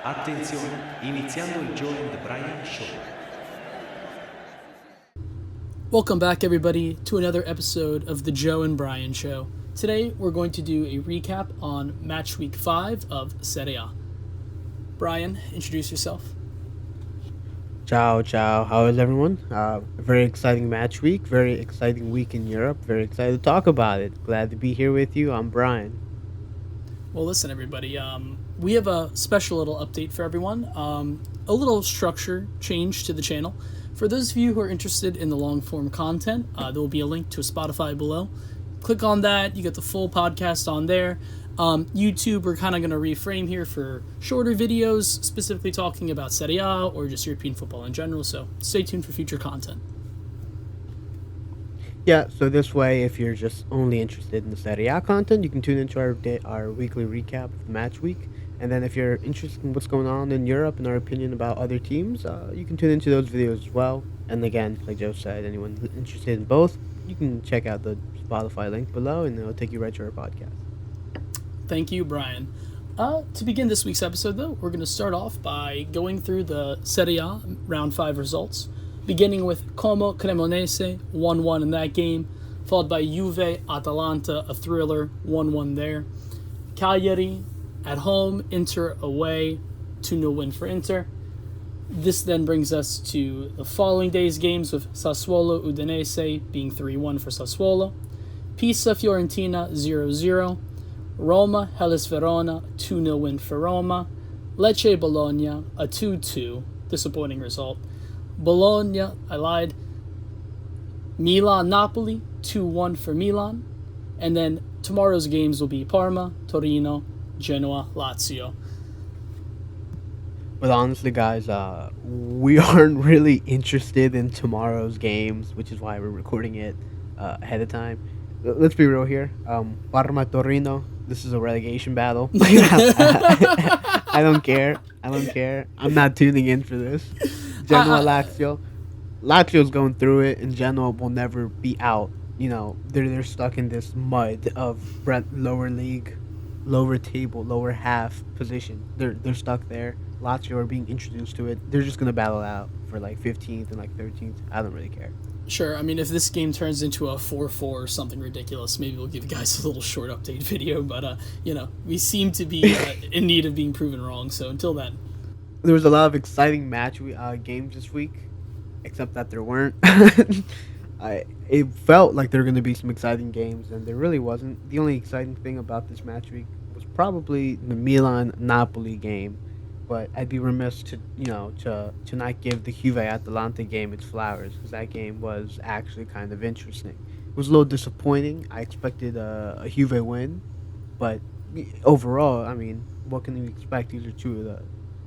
Attenzione, iniziando il Joe and Brian Show. Welcome back, everybody, to another episode of the Joe and Brian Show. Today, we're going to do a recap on match week 5 of Serie A. Brian, introduce yourself. Ciao, ciao. How is everyone? Very exciting match week. Very exciting week in Europe. Very excited to talk about it. Glad to be here with you. I'm Brian. Well, listen, everybody. We have a special little update for everyone. A little structure change to the channel. For those of you who are interested in the long-form content, there will be a link to a Spotify below. Click on that. You get the full podcast on there. YouTube, we're kind of going to reframe here for shorter videos, specifically talking about Serie A or just European football in general. So stay tuned for future content. Yeah, so this way, if you're just only interested in the Serie A content, you can tune into our weekly recap of the match week. And then if you're interested in what's going on in Europe and our opinion about other teams, you can tune into those videos as well. And again, like Joe said, anyone who's interested in both, you can check out the Spotify link below, and it'll take you right to our podcast. Thank you, Brian. To begin this week's episode, though, we're going to start off by going through the Serie A Round 5 results, beginning with Como Cremonese, 1-1 in that game, followed by Juve Atalanta, a thriller, 1-1 there. Cagliari at home, Inter away, 2-0 win for Inter. This then brings us to the following day's games with Sassuolo Udinese being 3-1 for Sassuolo, Pisa Fiorentina 0-0, Roma Hellas Verona 2-0 win for Roma, Lecce Bologna a 2-2 disappointing result. Bologna, I lied. Milan Napoli 2-1 for Milan, and then tomorrow's games will be Parma, Torino, Genoa, Lazio. But honestly, guys, we aren't really interested in tomorrow's games, which is why we're recording it ahead of time. Let's be real here. Parma Torino, this is a relegation battle. I don't care. I'm not tuning in for this. Genoa Lazio. Lazio's going through it, and Genoa will never be out. You know, they're stuck in this mud of lower league, lower table, lower half position. They're stuck there. Lazio are being introduced to it. They're just gonna battle out for like 15th and like 13th. I don't really care. Sure, I mean, if this game turns into a 4-4 or something ridiculous, maybe we'll give you guys a little short update video, but, we seem to be in need of being proven wrong, so until then. There was a lot of exciting games this week, except that there weren't. It felt like there were going to be some exciting games, and there really wasn't. The only exciting thing about this match week was probably the Milan-Napoli game. But I'd be remiss to not give the Juve Atalanta game its flowers, because that game was actually kind of interesting. It was a little disappointing. I expected a Juve win, but overall, I mean, what can you expect? These are two of the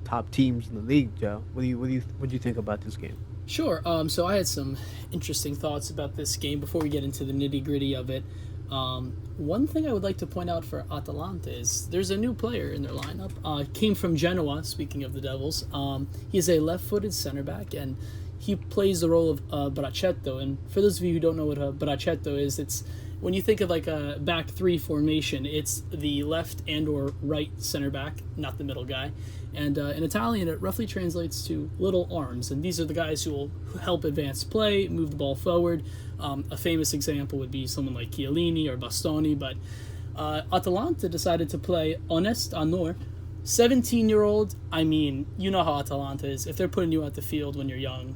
top teams in the league, Joe. What do you think about this game? Sure. So I had some interesting thoughts about this game before we get into the nitty-gritty of it. One thing I would like to point out for Atalanta is there's a new player in their lineup. Came from Genoa, speaking of the Devils. He's a left-footed center back, and he plays the role of Braccetto. And for those of you who don't know what a Braccetto is, it's when you think of like a back three formation, it's the left and or right center back, not the middle guy. And in Italian, it roughly translates to little arms. And these are the guys who will help advance play, move the ball forward. A famous example would be someone like Chiellini or Bastoni. But Atalanta decided to play Honest Anor, 17-year-old. I mean, you know how Atalanta is. If they're putting you out the field when you're young,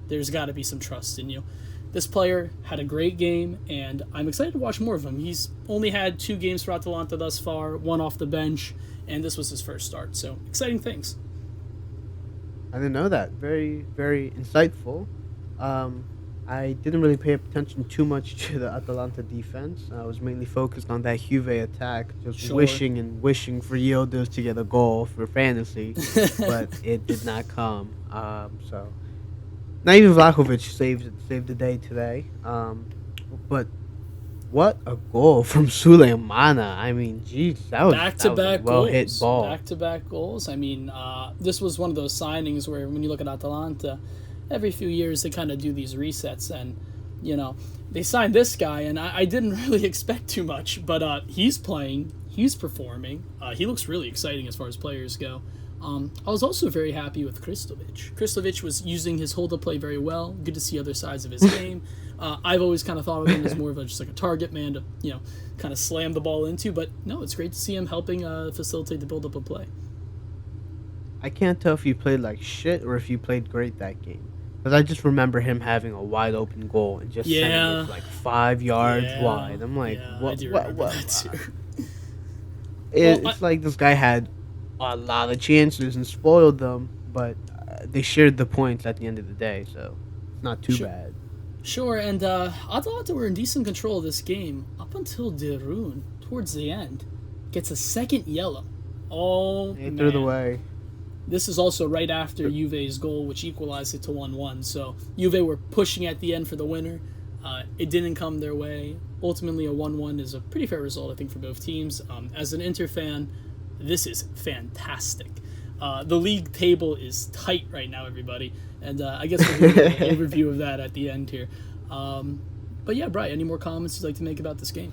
there's got to be some trust in you. This player had a great game, and I'm excited to watch more of him. He's only had 2 games for Atalanta thus far, 1 off the bench, and this was his first start. So, exciting things. I didn't know that. Very, very insightful. I didn't really pay attention too much to the Atalanta defense. I was mainly focused on that Juve attack, just wishing for Yildiz to get a goal for fantasy, but it did not come. So, not even Vlahovic saved the day today. But what a goal from Suleimana. I mean, geez, that was back-to-back a well-hit goals. ball. Back-to-back goals. I mean, this was one of those signings where when you look at Atalanta, every few years they kind of do these resets, and, they signed this guy, and I didn't really expect too much, but he's playing, he's performing. He looks really exciting as far as players go. I was also very happy with Kristovic. Kristovic was using his hold-up play very well. Good to see other sides of his game. I've always kind of thought of him as more of just like a target man to, kind of slam the ball into. But no, it's great to see him helping facilitate the build-up of play. I can't tell if he played like shit or if he played great that game. Because I just remember him having a wide open goal and just sending it like 5 yards wide. I'm like, what? That too. It's like this guy had a lot of chances and spoiled them, but they shared the points at the end of the day, so it's not too bad. Sure, and Atalanta were in decent control of this game up until De Roon, towards the end, gets a second yellow. Oh, They threw it away. This is also right after Juve's goal, which equalized it to 1-1. So Juve were pushing at the end for the winner. It didn't come their way. Ultimately, a 1-1 is a pretty fair result, I think, for both teams. As an Inter fan, this is fantastic. The league table is tight right now, everybody. And I guess we'll do an overview of that at the end here. But yeah, Brian, any more comments you'd like to make about this game?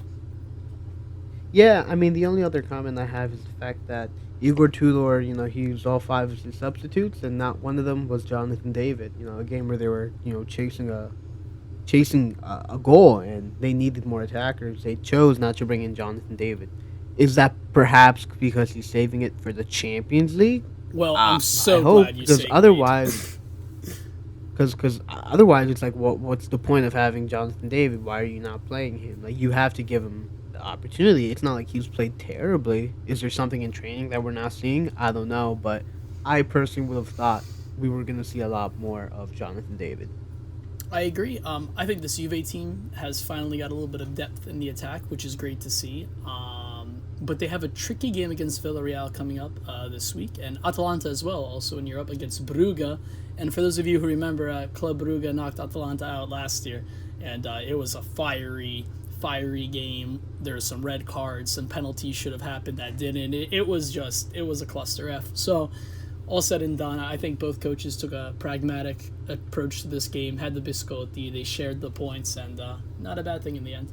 Yeah, I mean, the only other comment I have is the fact that Igor Tudor, he used all 5 of his substitutes, and not one of them was Jonathan David. A game where they were, chasing a goal, and they needed more attackers. They chose not to bring in Jonathan David. Is that perhaps because he's saving it for the Champions League? Well, I'm so glad you say because otherwise it's like, what's the point of having Jonathan David? Why are you not playing him? Like, you have to give him the opportunity. It's not like he's played terribly. Is there something in training that we're not seeing? I don't know, but I personally would have thought we were going to see a lot more of Jonathan David. I agree. I think this Juve team has finally got a little bit of depth in the attack, which is great to see. But they have a tricky game against Villarreal coming up this week, and Atalanta as well, also in Europe against Brugge. And for those of you who remember, Club Brugge knocked Atalanta out last year, and it was a fiery game. There were some red cards, some penalties should have happened that didn't. It was a cluster F. So all said and done, I think both coaches took a pragmatic approach to this game, had the biscotti, they shared the points, and not a bad thing in the end.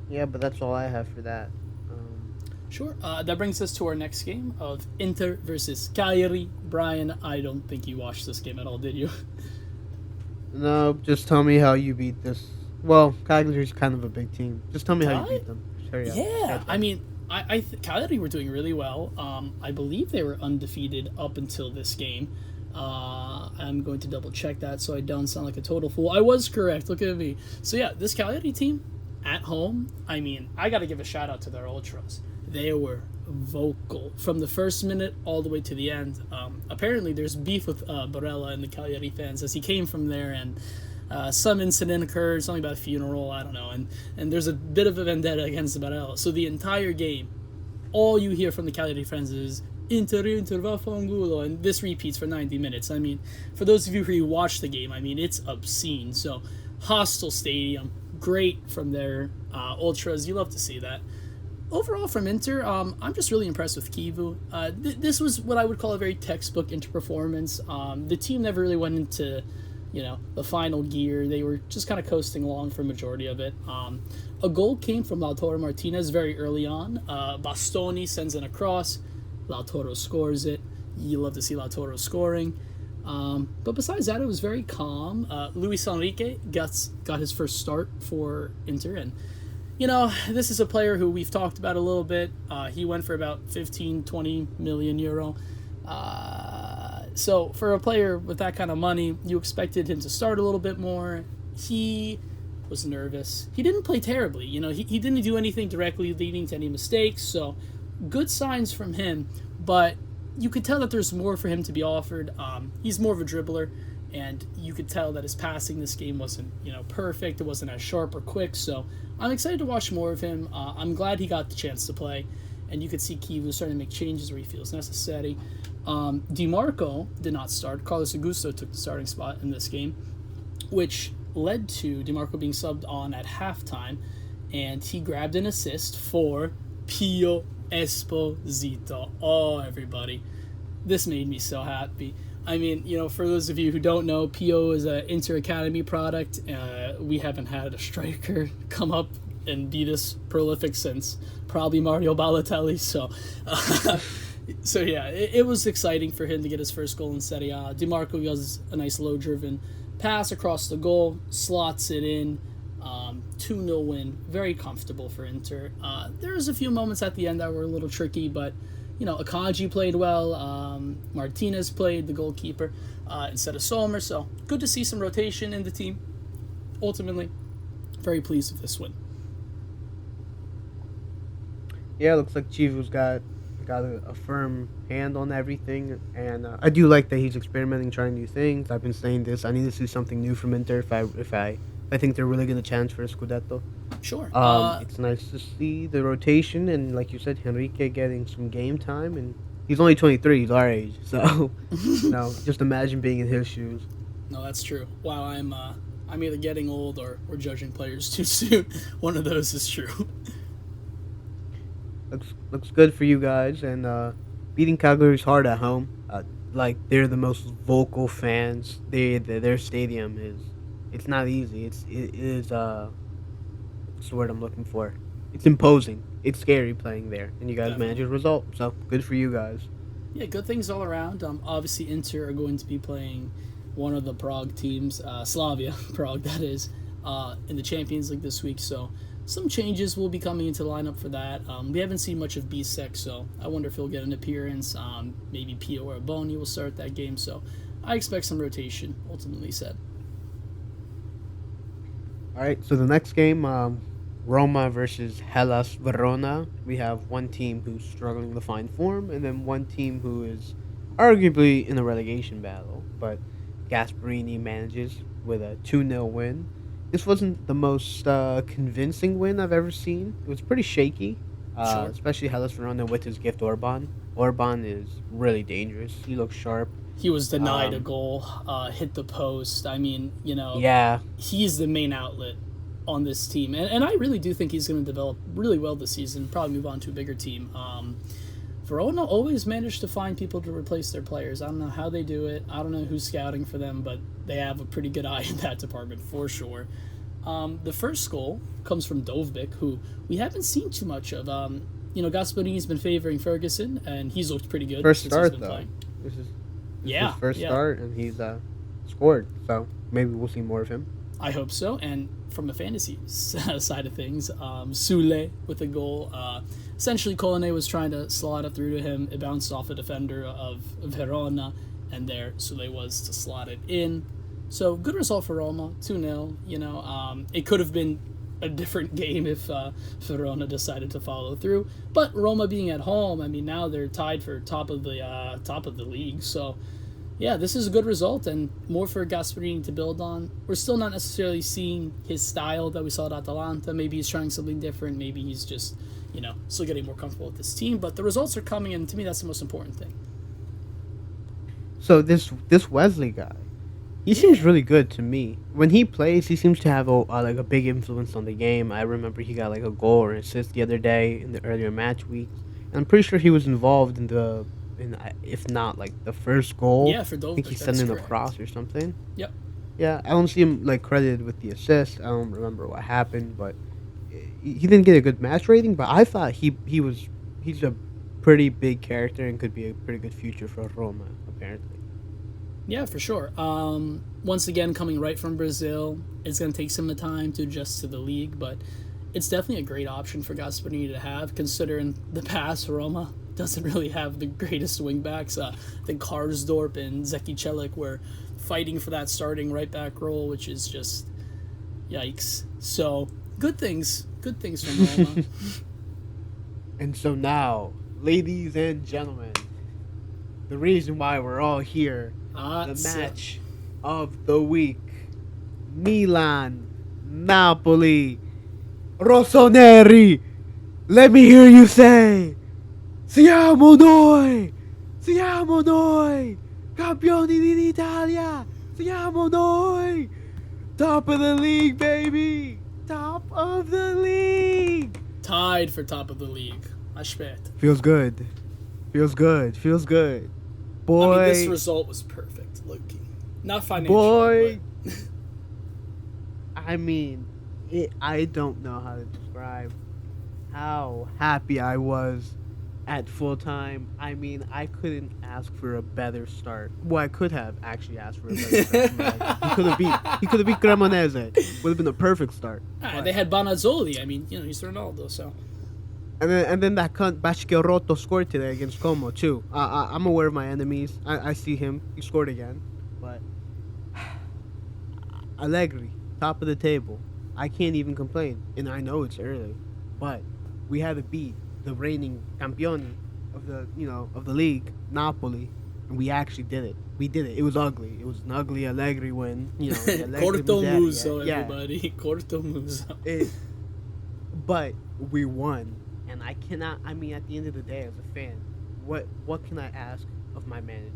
Yeah, but that's all I have for that. Sure. That brings us to our next game of Inter versus Cagliari. Brian, I don't think you watched this game at all, did you? No, just tell me how you beat this. Well, Cagliari's kind of a big team. Just tell me how you beat them. Serie A. Yeah, I mean, Cagliari were doing really well. I believe they were undefeated up until this game. I'm going to double check that so I don't sound like a total fool. I was correct. Look at me. So yeah, this Cagliari team at home, I mean, I got to give a shout out to their ultras. They were vocal from the first minute all the way to the end. Apparently, there's beef with Barella and the Cagliari fans as he came from there, and some incident occurred, something about a funeral, I don't know, and there's a bit of a vendetta against Barella. So the entire game, all you hear from the Cagliari fans is Inter, vaffanculo, and this repeats for 90 minutes. I mean, for those of you who watch the game, I mean, it's obscene. So, hostile stadium, great from their ultras. You love to see that. Overall, from Inter, I'm just really impressed with Kivu. This was what I would call a very textbook Inter performance. The team never really went into, the final gear. They were just kind of coasting along for a majority of it. A goal came from Lautaro Martinez very early on. Bastoni sends in a cross. Lautaro scores it. You love to see Lautaro scoring. But besides that, it was very calm. Luis Enrique got his first start for Inter, and this is a player who we've talked about a little bit. He went for about 15-20 million euro. So for a player with that kind of money, you expected him to start a little bit more. He was nervous. He didn't play terribly. He didn't do anything directly leading to any mistakes. So good signs from him. But you could tell that there's more for him to be offered. He's more of a dribbler, and you could tell that his passing this game wasn't, perfect. It wasn't as sharp or quick. So I'm excited to watch more of him. I'm glad he got the chance to play, and you could see Kivu starting to make changes where he feels necessary. Di Marco did not start. Carlos Augusto took the starting spot in this game, which led to Di Marco being subbed on at halftime, and he grabbed an assist for Pio Esposito. Oh, everybody. This made me so happy. I mean, for those of you who don't know, Pio is an Inter Academy product. We haven't had a striker come up and be this prolific since probably Mario Balotelli. So, so yeah, it was exciting for him to get his first goal in Serie A. DiMarco does a nice low-driven pass across the goal, slots it in. 2-0 win, very comfortable for Inter. There was a few moments at the end that were a little tricky, but Akanji played well. Martinez played, the goalkeeper, instead of Sommer. So good to see some rotation in the team. Ultimately, very pleased with this win. Yeah, looks like Chivu's got a firm hand on everything, and I do like that he's experimenting, trying new things. I've been saying this. I need to see something new from Inter if I think they're really going to chance for a Scudetto. Sure. It's nice to see the rotation, and like you said, Henrique getting some game time, and he's only 23. He's our age, so just imagine being in his shoes. No, that's true. Wow, I'm either getting old or we're judging players too soon. One of those is true. Looks good for you guys, and beating Cagliari's hard at home. Like they're the most vocal fans. Their stadium is. It's not easy. It is what's the word I'm looking for? It's imposing. It's scary playing there, and you guys Definitely. managed a result. So good for you guys. Yeah, good things all around. Obviously, Inter are going to be playing one of the Prague teams, Slavia Prague, that is, in the Champions League this week. So some changes will be coming into the lineup for that. We haven't seen much of Bisek, so I wonder if he'll get an appearance. Maybe Pio or Boni will start that game. So I expect some rotation, ultimately said. All right. So the next game, Roma versus Hellas Verona. We have one team who's struggling to find form, and then one team who is arguably in a relegation battle. But Gasparini manages with a 2-0 win. This wasn't the most convincing win I've ever seen. It was pretty shaky, Sure. especially Hellas Verona with his gift Orban. Orban is really dangerous. He looks sharp. He was denied a goal, hit the post. I mean, Yeah, he's the main outlet on this team. And I really do think he's going to develop really well this season, probably move on to a bigger team. Verona always managed to find people to replace their players. I don't know how they do it. I don't know who's scouting for them, but they have a pretty good eye in that department for sure. The first goal comes from Dovbyk, who we haven't seen too much of. Gasparini's been favoring Ferguson, and he's looked pretty good first since he's start been though. playing. This is Yeah, his first yeah. start, and he's scored. So maybe we'll see more of him. I hope so. And from a fantasy side of things, Sule with a goal. Essentially, Colone was trying to slot it through to him. It bounced off a defender of Verona, and there Sule was to slot it in. So good result for Roma, 2-0. It could have been a different game if Verona decided to follow through. But Roma being at home, I mean, now they're tied for top of the league. So yeah, this is a good result and more for Gasparini to build on. We're still not necessarily seeing his style that we saw at Atalanta. Maybe he's trying something different. Maybe he's just, still getting more comfortable with this team. But the results are coming, and to me, that's the most important thing. So this Wesley guy, he seems really good to me. When he plays, he seems to have a big influence on the game. I remember he got like a goal or an assist the other day in the earlier match weeks. And I'm pretty sure he was involved if not like the first goal. Yeah, for Dovbyk, I think he that's sent in a correct. cross or something. Yep. Yeah, I don't see him like credited with the assist. I don't remember what happened, but he didn't get a good match rating. But I thought he's a pretty big character and could be a pretty good future for Roma. Apparently. Yeah, for sure. Once again, coming right from Brazil, it's going to take some time to adjust to the league, but it's definitely a great option for Gasparini to have, considering the past Roma doesn't really have the greatest wingbacks. I think Karsdorp and Zeki Celik were fighting for that starting right back role, which is just yikes. So good things from Roma. And so now, ladies and gentlemen, the reason why we're all here, the match of the week, Milan, Napoli, Rossoneri. Let me hear you say, siamo noi, campioni d'Italia, siamo noi, top of the league, baby, top of the league. Tied for top of the league. Aspetta. Feels good. Boy. I mean, this result was perfect, Loki. Not financially. Boy. But I mean, I don't know how to describe how happy I was at full time. I mean, I couldn't ask for a better start. Well, I could have actually asked for a better start. For my team. He could have beat Cremonese. Would have been a perfect start. They had Bonazzoli. I mean, he's Ronaldo, so. And then that cunt Bashkiroto scored today against Como too. I'm aware of my enemies. I see him. He scored again, but Allegri, top of the table. I can't even complain, and I know it's early, but we had to beat the reigning campioni of the league, Napoli, and we actually did it. We did it. It was ugly. It was an ugly Allegri win. Corto muso, yeah. everybody. Corto muso. But we won, and I cannot. I mean, at the end of the day, as a fan, what can I ask of my manager,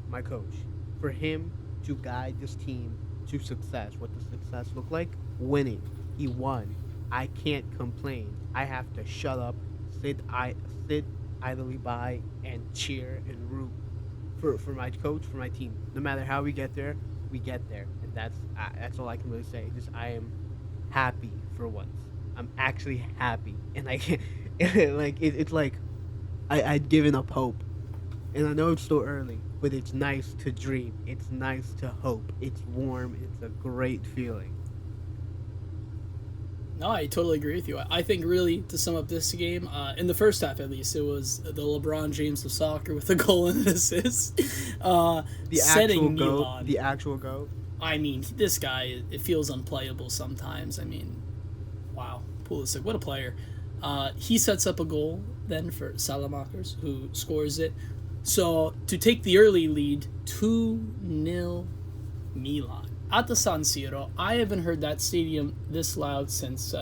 my coach, for him to guide this team to success? What does success look like? Winning. He won. I can't complain. I have to shut up, sit idly by, and cheer and root for my coach, for my team. No matter how we get there, and that's all I can really say. Just I am happy for once. I'm actually happy, and I can't. It's like I'd given up hope, and I know it's still early, but it's nice to dream. It's nice to hope. It's warm. It's a great feeling. No, I totally agree with you. I think really to sum up this game, in the first half at least, it was the LeBron James of soccer with a goal and an assist. Setting Milan. The actual goal. I mean, this guy, it feels unplayable sometimes. I mean, wow, Pulisic, what a player. He sets up a goal then for Salamakers, who scores it. So to take the early lead, 2-0 Milan. At the San Siro, I haven't heard that stadium this loud since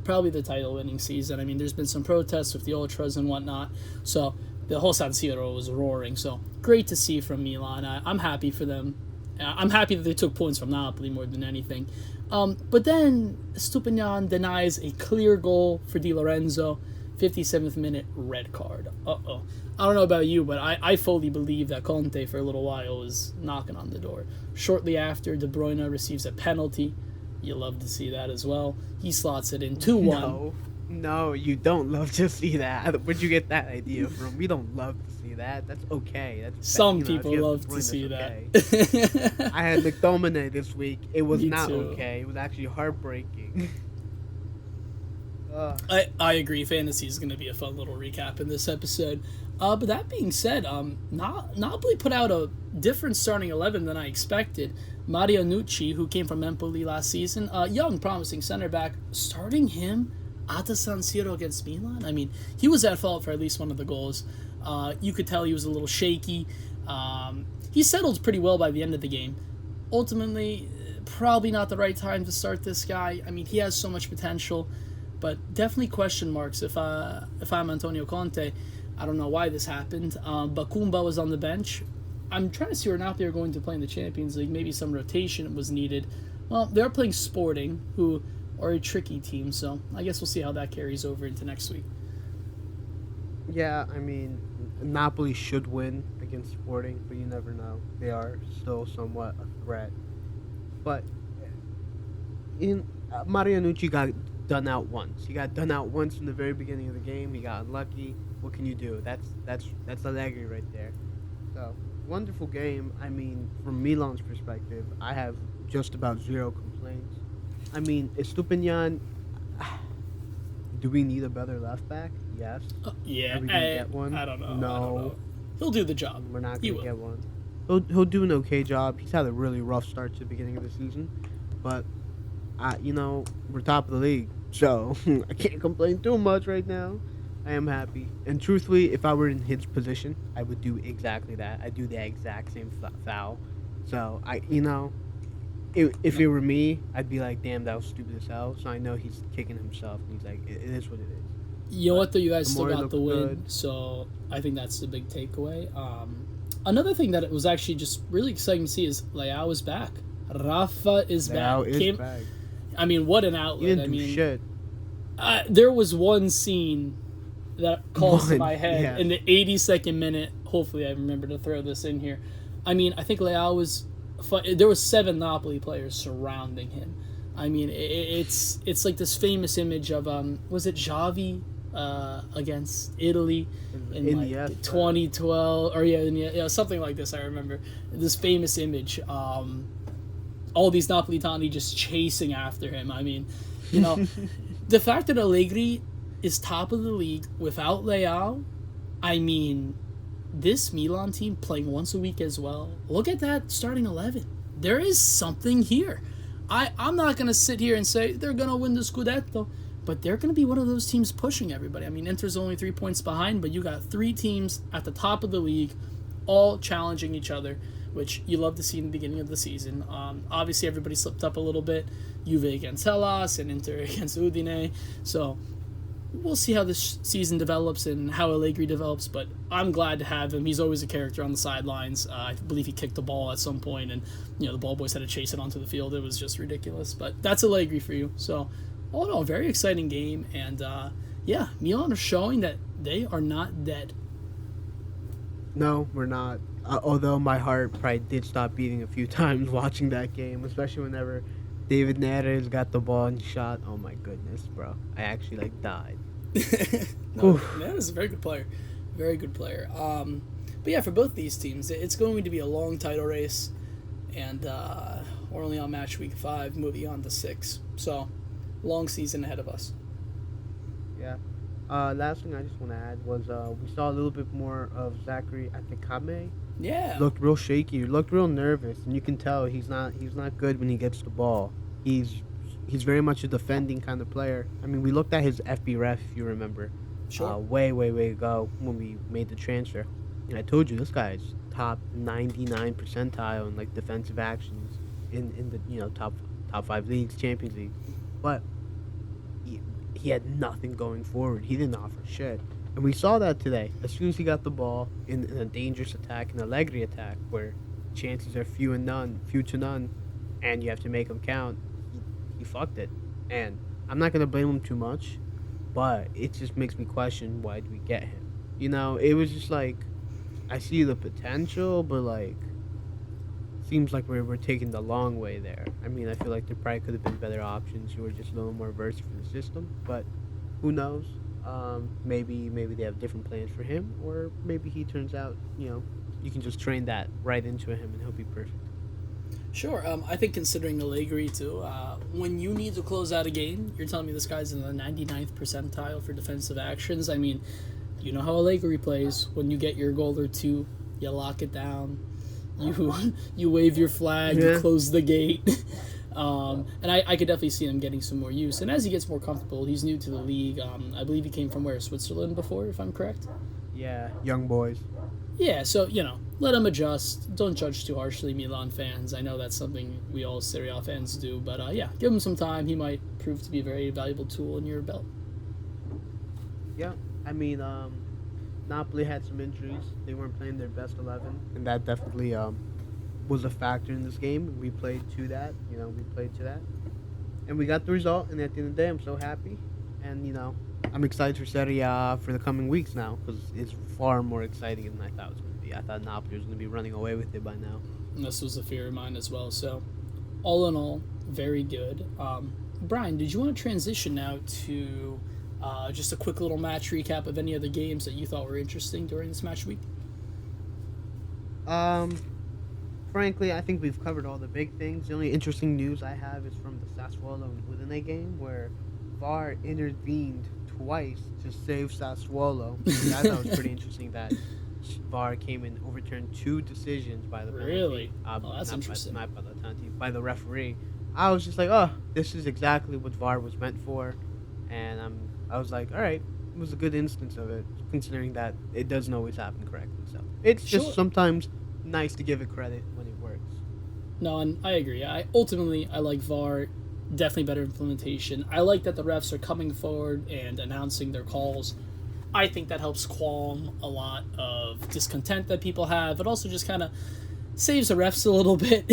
probably the title-winning season. I mean, there's been some protests with the ultras and whatnot, so the whole San Siro was roaring. So great to see from Milan. I'm happy for them. I'm happy that they took points from Napoli more than anything. But then Stupinian denies a clear goal for Di Lorenzo, 57th minute red card. Uh-oh. I don't know about you, but I fully believe that Conte for a little while was knocking on the door. Shortly after, De Bruyne receives a penalty. You love to see that as well. He slots it in 2-1. No, you don't love to see that. Where'd you get that idea from? We don't love to see that. That's okay. Some people love to see okay. that. I had McTominay this week. It was Me not too. okay. It was actually heartbreaking. I agree. Fantasy is going to be a fun little recap in this episode. But that being said, Napoli put out a different starting 11 than I expected. Mario Nucci, who came from Empoli last season, a young, promising center back, starting him at the San Siro against Milan. I mean, he was at fault for at least one of the goals. You could tell he was a little shaky. He settled pretty well by the end of the game. Ultimately, probably not the right time to start this guy. I mean, he has so much potential, but definitely question marks if I'm Antonio Conte. I don't know why this happened. Bakumba was on the bench. I'm trying to see where Napoli are going to play in the Champions League. Maybe some rotation was needed. Well, they're playing Sporting, who are a tricky team, so I guess we'll see how that carries over into next week. Yeah, I mean, Napoli should win against Sporting, but you never know. They are still somewhat a threat. But Mario Nucci got done out once. He got done out once in the very beginning of the game. He got unlucky. What can you do? That's Allegri right there. So, wonderful game. I mean, from Milan's perspective, I have just about zero complaints. I mean, Estupinian, do we need a better left back? Yes. Yeah. Are we gonna get one? I don't know. No. I don't know. He'll do the job. We're not He gonna will. get one. He'll do an okay job. He's had a really rough start to the beginning of the season, but we're top of the league, so I can't complain too much right now. I am happy, and truthfully, if I were in his position, I would do exactly that. I'd do the exact same foul. So if it were me, I'd be like, damn, that was stupid as hell. So I know he's kicking himself, and he's like, it is what it is. You know what, though? You guys still Tomori got the win, looked good. so I think that's the big takeaway. Another thing that it was actually just really exciting to see is Leao is back. Rafa is Now back. is back. I mean, what an He outlet. didn't do shit. There was one scene that calls to my head yeah. in the 82nd minute. Hopefully I remember to throw this in here. I mean, I think Leao was... There was 7 Napoli players surrounding him. I mean, it's like this famous image of was it Xavi against Italy in like 2012 or yeah, something like this. I remember this famous image. All these Napolitani just chasing after him. I mean, the fact that Allegri is top of the league without Leao, I mean, this Milan team playing once a week as well. Look at that starting 11. There is something here. I'm not going to sit here and say they're going to win the Scudetto, but they're going to be one of those teams pushing everybody. I mean, Inter's only 3 points behind, but you got 3 teams at the top of the league all challenging each other, which you love to see in the beginning of the season. Obviously, everybody slipped up a little bit. Juve against Hellas and Inter against Udine. So we'll see how this season develops and how Allegri develops, but I'm glad to have him. He's always a character on the sidelines. I believe he kicked the ball at some point, and the ball boys had to chase it onto the field. It was just ridiculous, but that's Allegri for you. So all in all, very exciting game, and yeah, Milan are showing that they are not dead. No, we're not. Although my heart probably did stop beating a few times watching that game, especially whenever David Neres got the ball and shot. Oh my goodness, bro! I actually died. No, Neres is a very good player, very good player. But yeah, for both these teams, it's going to be a long title race, and we're only on match week 5, moving on to 6. So long season ahead of us. Yeah. Last thing I just want to add was we saw a little bit more of Zachary Atekame. Yeah. Looked real shaky. He looked real nervous, and you can tell he's not good when he gets the ball. He's very much a defending kind of player. I mean, we looked at his FB ref, if you remember, Sure. way ago when we made the transfer, and I told you this guy's top 99 percentile in defensive actions in the top 5 leagues, Champions League, but he had nothing going forward. He didn't offer shit. And we saw that today. As soon as he got the ball in a dangerous attack, an Allegri attack, where chances are few to none, and you have to make them count, he fucked it. And I'm not going to blame him too much, but it just makes me question, why did we get him? It was just I see the potential, but seems like we're taking the long way there. I mean, I feel like there probably could have been better options who were just a little more versed for the system, but who knows? Maybe they have different plans for him, or maybe he turns out, you can just train that right into him and he'll be perfect. Sure. I think considering Allegri too, when you need to close out a game, you're telling me this guy's in the 99th percentile for defensive actions. I mean, you know how Allegri plays. When you get your goal or two, you lock it down. You wave your flag, Yeah. you close the gate. And I could definitely see him getting some more use. And as he gets more comfortable, he's new to the league. I believe he came from Switzerland before, if I'm correct? Yeah, young boys. Yeah, so, let him adjust. Don't judge too harshly, Milan fans. I know that's something we all Serie A fans do. But, yeah, give him some time. He might prove to be a very valuable tool in your belt. Yeah, I mean, Napoli had some injuries. They weren't playing their best 11, and that definitely was a factor in this game. We played to that, and we got the result. And at the end of the day, I'm so happy, and I'm excited for Serie A for the coming weeks now, because it's far more exciting than I thought it was going to be. I thought Napoli was going to be running away with it by now. And this was a fear of mine as well. So, all in all, very good. Brian, did you want to transition now to just a quick little match recap of any other games that you thought were interesting during this match week? Frankly, I think we've covered all the big things. The only interesting news I have is from the Sassuolo and Udine game, where VAR intervened twice to save Sassuolo. I thought it was pretty interesting that VAR came and overturned 2 decisions by the penalty. Really? That's interesting. Not by the penalty, by the referee. I was just like, oh, this is exactly what VAR was meant for, and I was like, all right, it was a good instance of it, considering that it doesn't always happen correctly. So it's just sometimes nice to give it credit when it works. No, and I agree. I like VAR. Definitely better implementation. I like that the refs are coming forward and announcing their calls. I think that helps calm a lot of discontent that people have. It also just kind of saves the refs a little bit,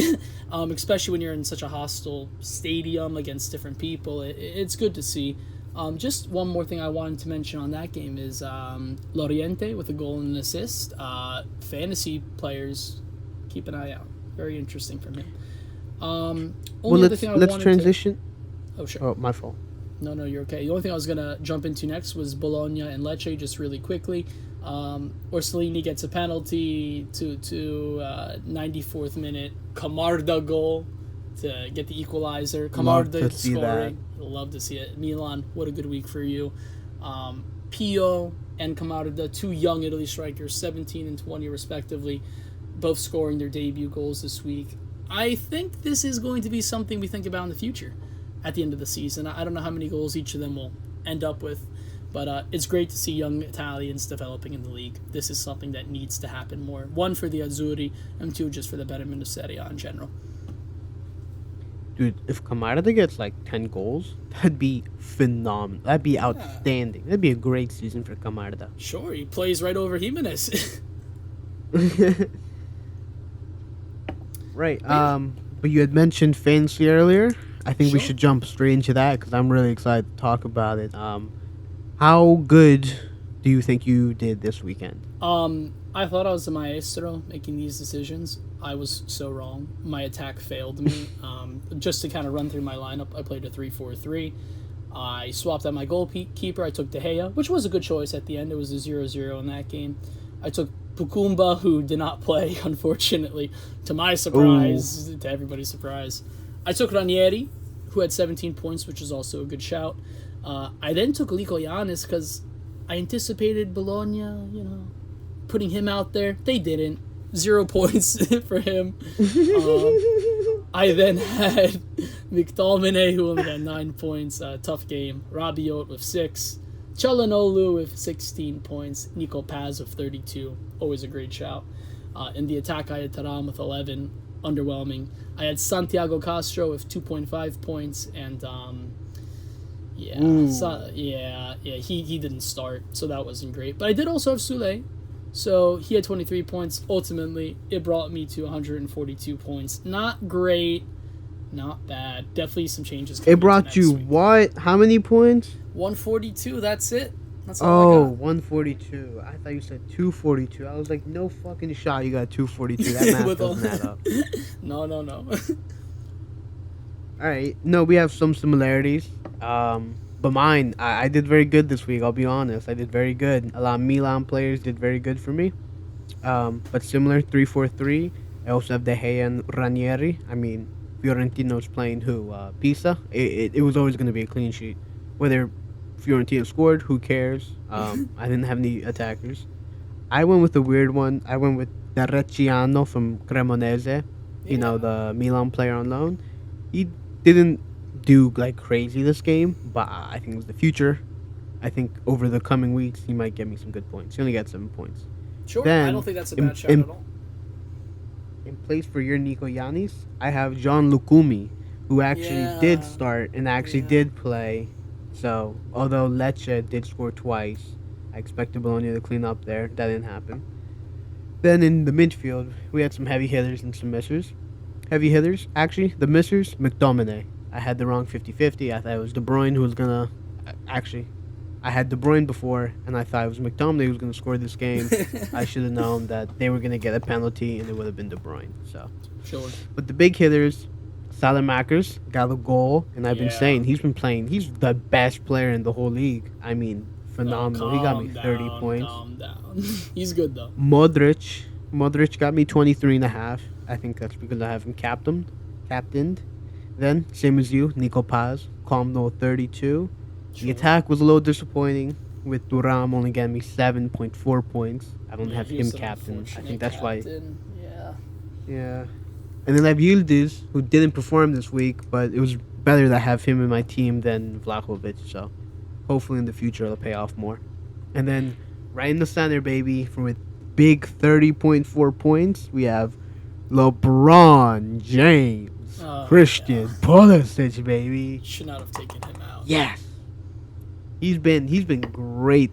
especially when you're in such a hostile stadium against different people. It's good to see. Just one more thing I wanted to mention on that game is Loriente with a goal and an assist. Fantasy players, keep an eye out. Very interesting from him. Well, let's transition. Oh, sure. Oh, my fault. No, you're okay. The only thing I was going to jump into next was Bologna and Lecce, just really quickly. Orsolini gets a penalty to 94th minute. Camarda goal to get the equalizer. Love to Camarda see scoring. Love to see it. Milan, what a good week for you. Pio and Camarda, two young Italy strikers, 17 and 20 respectively, both scoring their debut goals this week. I think this is going to be something we think about in the future at the end of the season. I don't know how many goals each of them will end up with, but it's great to see young Italians developing in the league. This is something that needs to happen more. One, for the Azzurri, and two, just for the betterment of Serie A in general. Dude, if Camarada gets like 10 goals, that'd be phenomenal. That'd be outstanding. That'd be a great season for Camarada. Sure, he plays right over Jimenez. Right. But you had mentioned fantasy earlier. I think we Sure. should jump straight into that because I'm really excited to talk about it. How good do you think you did this weekend? I thought I was a maestro making these decisions. I was so wrong. My attack failed me. Just to kind of run through my lineup, I played a 3-4-3. I swapped out my goalkeeper. I took De Gea, which was a good choice at the end. It was a 0-0 in that game. I took Pukumba, who did not play, unfortunately, to my surprise, to everybody's surprise. I took Ranieri, who had 17 points, which is also a good shout. I then took Lico Yanis because I anticipated Bologna, putting him out there. They didn't. 0 points for him. I then had McTominay, who only got 9 points. Tough game. Rabiot with 6. Çalhanoğlu with 16 points. Nico Paz with 32. Always a great shout. In the attack, I had Taram with 11. Underwhelming. I had Santiago Castro with 2.5 points. And, he didn't start, so that wasn't great. But I did also have Sule. So he had 23 points. Ultimately, it brought me to 142 points. Not great. Not bad. Definitely some changes. It brought you week. what? How many points? 142. That's it. That's all I got. 142. I thought you said 242. I was like, no fucking shot. You got 242. That math doesn't add up. No. All right. No, we have some similarities. But mine, I did very good this week. I'll be honest. I did very good. A lot of Milan players did very good for me. But similar, 3-4-3. I also have De Gea and Ranieri. I mean, Fiorentino's playing who? Pisa. It was always going to be a clean sheet. Whether Fiorentina scored, who cares? I didn't have any attackers. I went with a weird one. I went with Terracciano from Cremonese. The Milan player on loan. He didn't do like crazy this game, but I think it was the future. I think over the coming weeks he might get me some good points. He only got 7 points. Sure. Then, I don't think that's a bad shot at all. In place for your Nico Yanis, I have John Lucumi, who actually did start and actually did play. So, although Lecce did score twice, I expected Bologna to clean up there. That didn't happen. Then in the midfield, we had some heavy hitters and some missers. Heavy hitters, actually, the missers, McTominay. I had the wrong 50-50. I thought it was De Bruyne who was going to... Actually, I had De Bruyne before, and I thought it was McTominay who was going to score this game. I should have known that they were going to get a penalty, and it would have been De Bruyne. So, Sure. But the big hitters, Salamakers got a goal, and I've been saying he's been playing. He's the best player in the whole league. I mean, phenomenal. He got me 30 points. Calm down. He's good, though. Modric got me 23.5. I think that's because I have him captained. Then, same as you, Nico Paz, calm note 32. Sure. The attack was a little disappointing with Thuram only getting me 7.4 points. I don't have him captain. I think that's why. Yeah. And then I have Yildiz, who didn't perform this week, but it was better to have him in my team than Vlahovic. So hopefully in the future it'll pay off more. And then right in the center, baby, for with big 30.4 points, we have LeBron James. Christian Pulisic, baby. Should not have taken him out. Yes. He's been great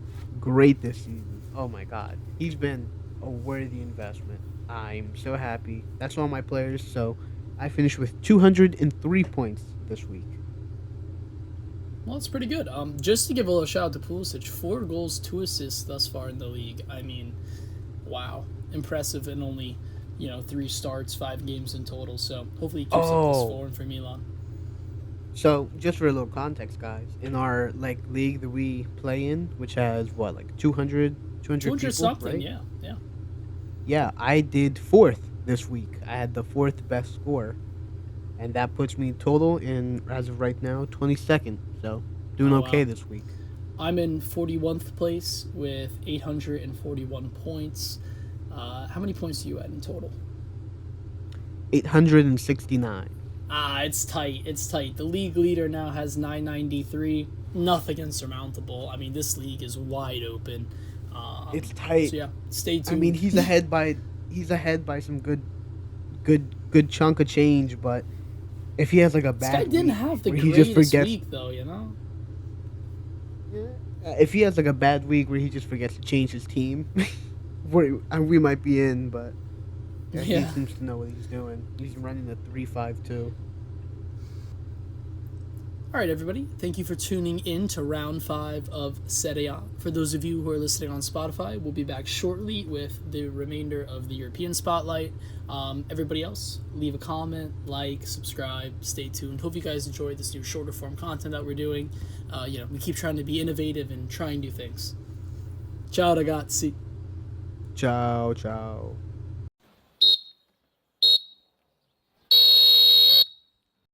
this season. Oh my god. He's been a worthy investment. I'm so happy. That's all my players, so I finished with 203 points this week. Well, it's pretty good. Just to give a little shout out to Pulisic, 4 goals, 2 assists thus far in the league. I mean, wow. Impressive in only 3 starts, 5 games in total. So hopefully he keeps up this form for Milan. So, just for a little context, guys, in our like league that we play in, which has what like 200 200 people, something, right? yeah, yeah. Yeah, I did fourth this week. I had the fourth best score, and that puts me total in as of right now 22nd. So, doing Oh, okay wow. this week. I'm in 41st place with 841 points. How many points do you add in total? 869. It's tight. It's tight. The league leader now has 993. Nothing insurmountable. I mean, this league is wide open. It's tight. So yeah, stay I mean, tuned. he's ahead by some good chunk of change, but if he has like a This guy bad didn't week have the where he just greatest forgets, week, though. You know. yeah, if he has like a bad week where he just forgets to change his team, we might be in. But yeah, he Yeah. seems to know what he's doing. He's running a 3-5-2. All right, everybody. Thank you for tuning in to round 5 of Serie A. For those of you who are listening on Spotify, we'll be back shortly with the remainder of the European Spotlight. Everybody else, leave a comment, like, subscribe, stay tuned. Hope you guys enjoy this new shorter form content that we're doing. We keep trying to be innovative and trying new things. Ciao, ragazzi. Ciao, ciao.